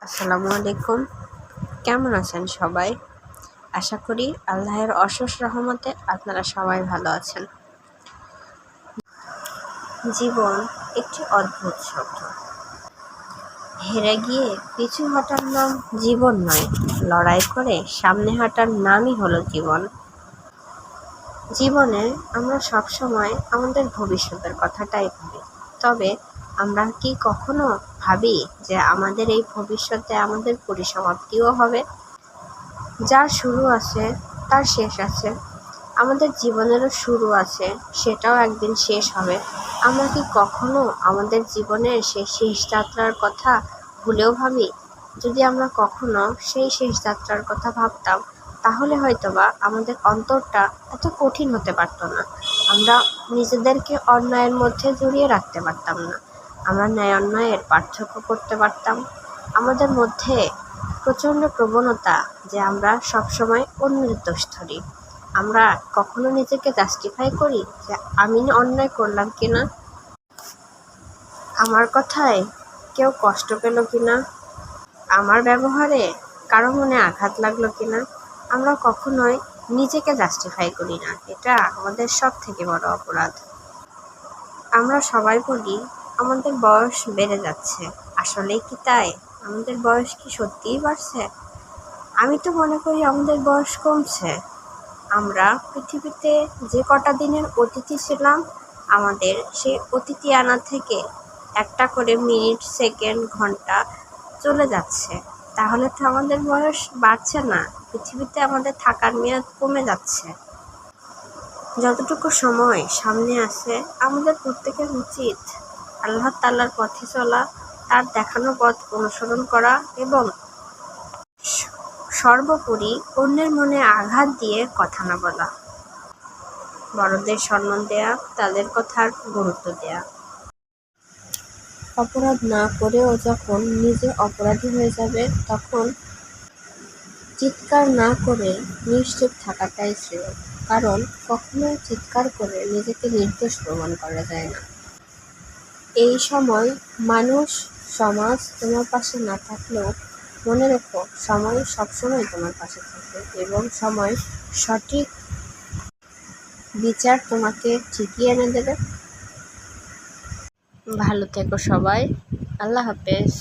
আসসালামু আলাইকুম। কেমন আছেন সবাই? আশা করি আল্লাহের অশেষ রহমতে আপনারা সবাই ভালো আছেন। জীবন একটি অদ্ভুত শব্দ। হেরে গিয়ে পিছু হটার নাম জীবন নয়, লড়াই করে সামনে হাঁটার নামই হলো জীবন। জীবনে আমরা সবসময় আমাদের ভবিষ্যতের কথাটাই ভাবি, তবে আমরা কি কখনো ভাবি যে আমাদের এই ভবিষ্যতে আমাদের পরিসমাপ্তিও হবে? যার শুরু আছে তার শেষ আছে, আমাদের জীবনেরও শুরু আছে, সেটাও একদিন শেষ হবে। আমরা কি কখনো আমাদের জীবনের সেই শেষ যাত্রার কথা ভুলেও ভাবি? যদি আমরা কখনো সেই শেষ যাত্রার কথা ভাবতাম, তাহলে হয়তোবা আমাদের অন্তরটা এত কঠিন হতে পারতো না। আমরা নিজেদেরকে অন্যায়ের মধ্যে জড়িয়ে রাখতে পারতাম না। আমরা ন্যায় অন্যায়ের পার্থক্য করতে পারতাম। আমাদের মধ্যে প্রচণ্ড প্রবণতা যে আমরা সবসময় অন্যের দোষ ধরি। আমরা কখনো নিজেকে জাস্টিফাই করি যে আমি অন্যায় করলাম কিনা, আমার কথায় কেউ কষ্ট পেল কিনা, আমার ব্যবহারে কারো মনে আঘাত লাগলো কিনা। আমরা কখনোই নিজেকে জাস্টিফাই করি না। এটা আমাদের সব থেকে বড় অপরাধ। আমরা সবাই বলি আমাদের বয়স বেড়ে যাচ্ছে, আসলেই কি তাই? আমাদের বয়স কি সত্যিই বাড়ছে? আমি তো মনে করি আমাদের বয়স কমছে। আমরা পৃথিবীতে যে কটা দিনের অতিথি ছিলাম, আমাদের সেই অতিথি আনা থেকে একটা করে মিনিট, সেকেন্ড, ঘন্টা চলে যাচ্ছে। তাহলে তো আমাদের বয়স বাড়ছে না, পৃথিবীতে আমাদের থাকার মেয়াদ কমে যাচ্ছে। যতটুকু সময় সামনে আছে, আমাদের প্রত্যেকের উচিত আল্লাহ তাআলার পথে চলা, তার দেখানো পথ অনুসরণ করা এবং সর্বোপরি অন্যের মনে আঘাত দিয়ে কথা না বলা, বড়দের সম্মান দেয়া, তাদের কথার গুরুত্ব দেয়া। অপরাধ না করেও যখন নিজে অপরাধী হয়ে যাবে, তখন চিৎকার না করে নিশ্চুপ থাকাটাই শ্রেয়। কারণ কখনোই চিৎকার করে নিজেকে নির্দোষ প্রমাণ করা যায় না। এই সময় মানুষ, সমাজ তোমার পাশে না থাকলেও মনে রেখো, সময় সবসময় তোমার পাশে থাকবে এবং সময় সঠিক বিচার তোমাকে ঠিকই এনে দেবে। ভালো থেকো সবাই। আল্লাহ হাফেজ।